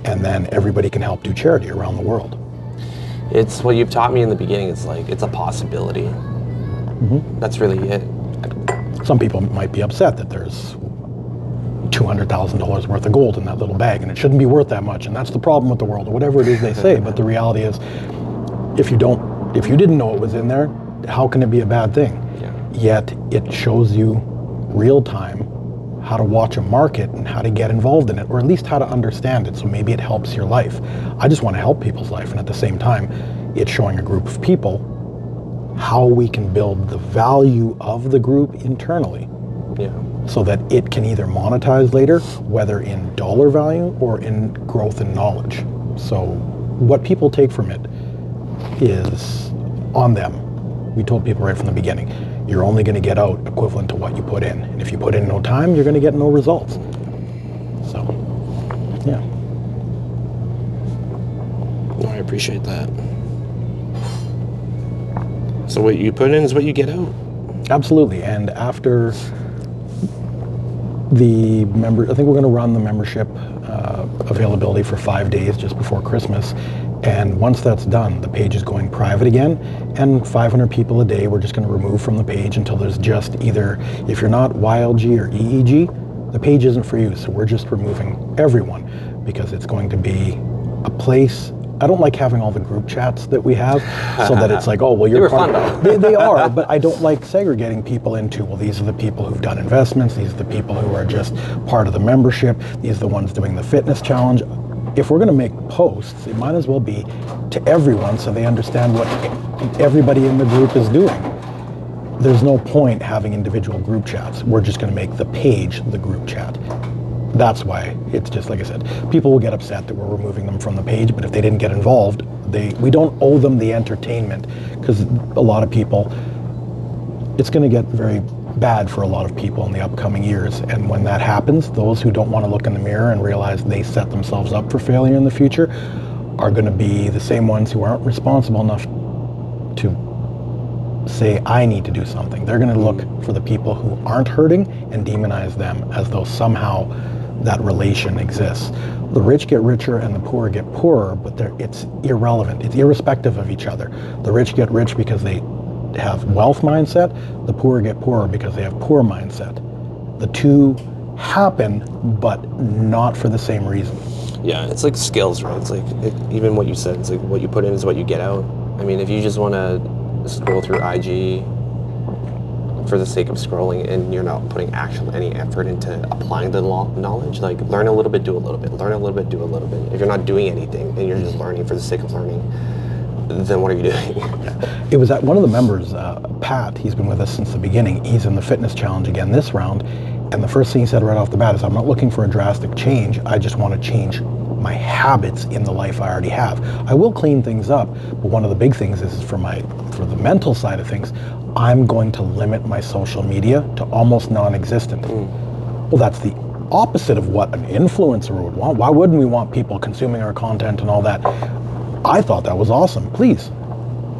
and then everybody can help do charity around the world. It's what you've taught me in the beginning. It's like, it's a possibility. That's really it. Some people might be upset that there's $200,000 worth of gold in that little bag, and it shouldn't be worth that much, and that's the problem with the world, or whatever it is they say. But the reality is, if you didn't know it was in there, how can it be a bad thing? Yet it shows you real time how to watch a market and how to get involved in it, or at least how to understand it, so maybe it helps your life. I just want to help people's life, and at the same time, it's showing a group of people how we can build the value of the group internally, so that it can either monetize later, whether in dollar value or in growth and knowledge. So what people take from it is on them. We told people right from the beginning, you're only going to get out equivalent to what you put in. And if you put in no time, you're going to get no results. So, yeah. No, I appreciate that. So what you put in is what you get out. Absolutely. And after the I think we're going to run the membership availability for 5 days just before Christmas. And once that's done, the page is going private again, and 500 people a day we're just going to remove from the page until there's just either, if you're not YLG or EEG, the page isn't for you. So we're just removing everyone, because it's going to be a place. I don't like having all the group chats that we have, so that it's like, oh, well, you're part of it. They are, but I don't like segregating people into, well, these are the people who've done investments, these are the people who are just part of the membership, these are the ones doing the fitness challenge. If we're going to make posts, it might as well be to everyone so they understand what everybody in the group is doing. There's no point having individual group chats. We're just going to make the page the group chat. That's why it's just, like I said, people will get upset that we're removing them from the page, but if they didn't get involved, we don't owe them the entertainment, because a lot of people, it's going to get very bad for a lot of people in the upcoming years. And when that happens, those who don't want to look in the mirror and realize they set themselves up for failure in the future are going to be the same ones who aren't responsible enough to say, I need to do something. They're going to look for the people who aren't hurting and demonize them as though somehow that relation exists. The rich get richer and the poor get poorer, but it's irrelevant. It's irrespective of each other. The rich get rich because they have wealth mindset. The poor get poorer because they have poor mindset. The two happen, but not for the same reason. Yeah, it's like skills, right? It's like, even what you said, it's like what you put in is what you get out. I mean, if you just want to scroll through IG for the sake of scrolling and you're not putting any effort into applying the knowledge, like learn a little bit, do a little bit, learn a little bit, do a little bit. If you're not doing anything and you're just learning for the sake of learning, then what are you doing? Yeah. It was that one of the members, Pat, he's been with us since the beginning. He's in the fitness challenge again this round. And the first thing he said right off the bat is, I'm not looking for a drastic change. I just want to change my habits in the life I already have. I will clean things up, but one of the big things is for the mental side of things, I'm going to limit my social media to almost non-existent. Well, that's the opposite of what an influencer would want. Why wouldn't we want people consuming our content and all that? I thought that was awesome. Please,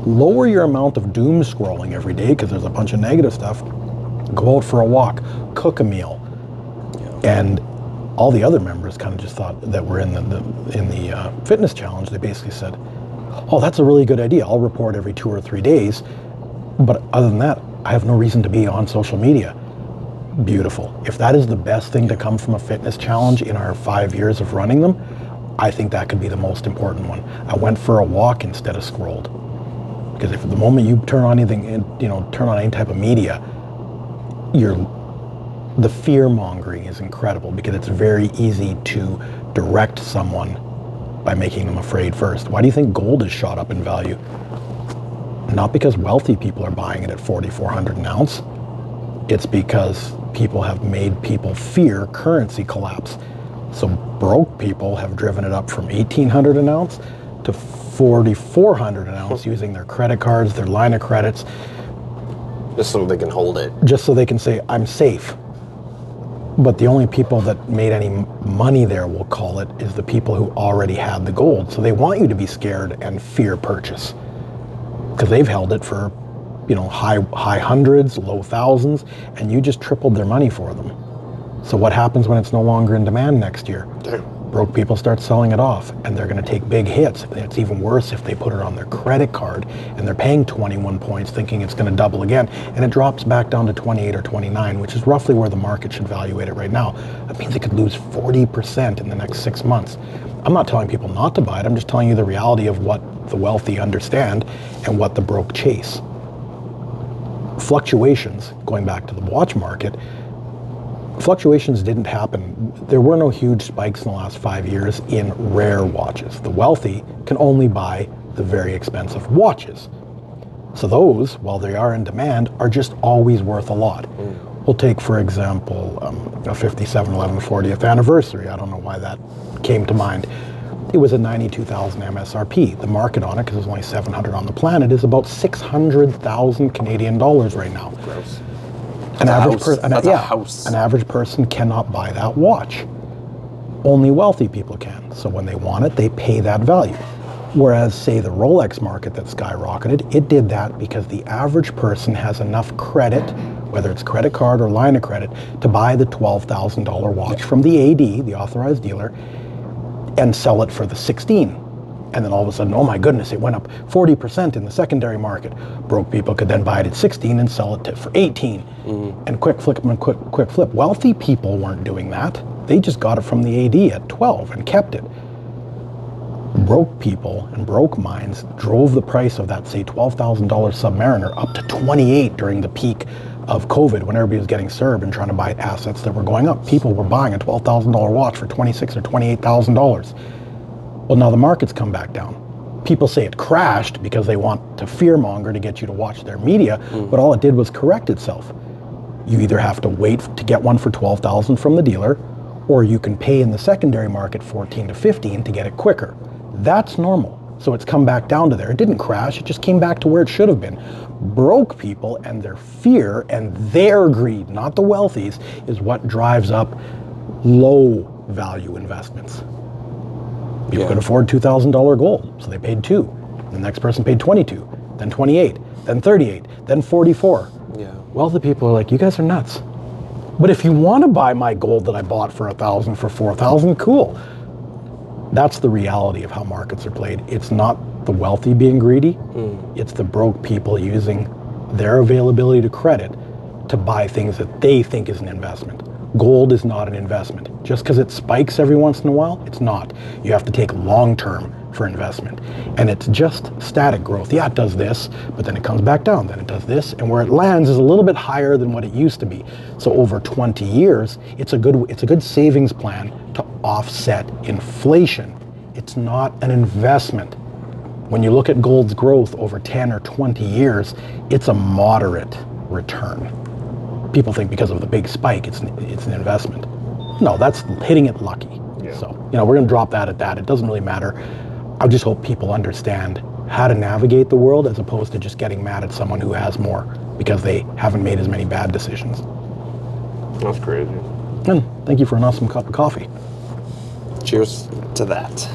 lower your amount of doom scrolling every day, because there's a bunch of negative stuff. Go out for a walk, cook a meal. And all the other members kind of just thought that we're in the fitness challenge. They basically said, oh, that's a really good idea. I'll report every 2 or 3 days. But other than that, I have no reason to be on social media. Beautiful. If that is the best thing to come from a fitness challenge in our 5 years of running them, I think that could be the most important one. I went for a walk instead of scrolled. Because if the moment you turn on anything, turn on any type of media, the fear mongering is incredible, because it's very easy to direct someone by making them afraid first. Why do you think gold has shot up in value? Not because wealthy people are buying it at $4,400 an ounce. It's because people have made people fear currency collapse. So broke people have driven it up from $1,800 an ounce to $4,400 an ounce using their credit cards, their line of credits. Just so they can hold it. Just so they can say, I'm safe. But the only people that made any money there, we'll call it, is the people who already had the gold. So they want you to be scared and fear purchase, because they've held it for, high hundreds, low thousands, and you just tripled their money for them. So what happens when it's no longer in demand next year? Broke people start selling it off, and they're going to take big hits. It's even worse if they put it on their credit card and they're paying 21 points thinking it's going to double again, and it drops back down to 28 or 29, which is roughly where the market should valuate it right now. That means it could lose 40% in the next 6 months. I'm not telling people not to buy it. I'm just telling you the reality of what the wealthy understand and what the broke chase. Fluctuations, going back to the watch market, fluctuations didn't happen. There were no huge spikes in the last 5 years in rare watches. The wealthy can only buy the very expensive watches. So those, while they are in demand, are just always worth a lot. We'll take, for example, a 5711 40th anniversary. I don't know why that came to mind. It was a 92,000 MSRP. The market on it, because there's only 700 on the planet, is about 600,000 Canadian dollars right now. Gross. An average house. An average person cannot buy that watch. Only wealthy people can. So when they want it, they pay that value. Whereas, say, the Rolex market that skyrocketed, it did that because the average person has enough credit, whether it's credit card or line of credit, to buy the $12,000 watch from the AD, the authorized dealer, and sell it for the 16. And then all of a sudden, oh my goodness, it went up 40% in the secondary market. Broke people could then buy it at 16 and sell it for 18. And quick flip and quick flip. Wealthy people weren't doing that. They just got it from the AD at 12 and kept it. Broke people and broke minds drove the price of that, say, $12,000 Submariner up to 28 during the peak of COVID, when everybody was getting CERB and trying to buy assets that were going up. People were buying a $12,000 watch for $26,000 or $28,000. Well, now the market's come back down. People say it crashed because they want to fearmonger to get you to watch their media, but all it did was correct itself. You either have to wait to get one for $12,000 from the dealer, or you can pay in the secondary market 14 to 15 to get it quicker. That's normal. So it's come back down to there. It didn't crash, it just came back to where it should have been. Broke people and their fear and their greed, not the wealthies, is what drives up low value investments. People could afford $2,000 gold, so they paid 2. The next person paid 22, then 28, then 38, then 44. Wealthy people are like, you guys are nuts. But if you want to buy my gold that I bought for $1,000 for $4,000, cool. That's the reality of how markets are played. It's not the wealthy being greedy. It's the broke people using their availability to credit to buy things that they think is an investment. Gold is not an investment. Just because it spikes every once in a while, it's not. You have to take long term for investment. And it's just static growth. Yeah, it does this, but then it comes back down, then it does this, and where it lands is a little bit higher than what it used to be. So over 20 years, it's a good savings plan to offset inflation. It's not an investment. When you look at gold's growth over 10 or 20 years, it's a moderate return. People think because of the big spike, it's an investment. No, that's hitting it lucky. So, we're going to drop that at that. It doesn't really matter. I just hope people understand how to navigate the world as opposed to just getting mad at someone who has more because they haven't made as many bad decisions. That's crazy. And thank you for an awesome cup of coffee. Cheers to that.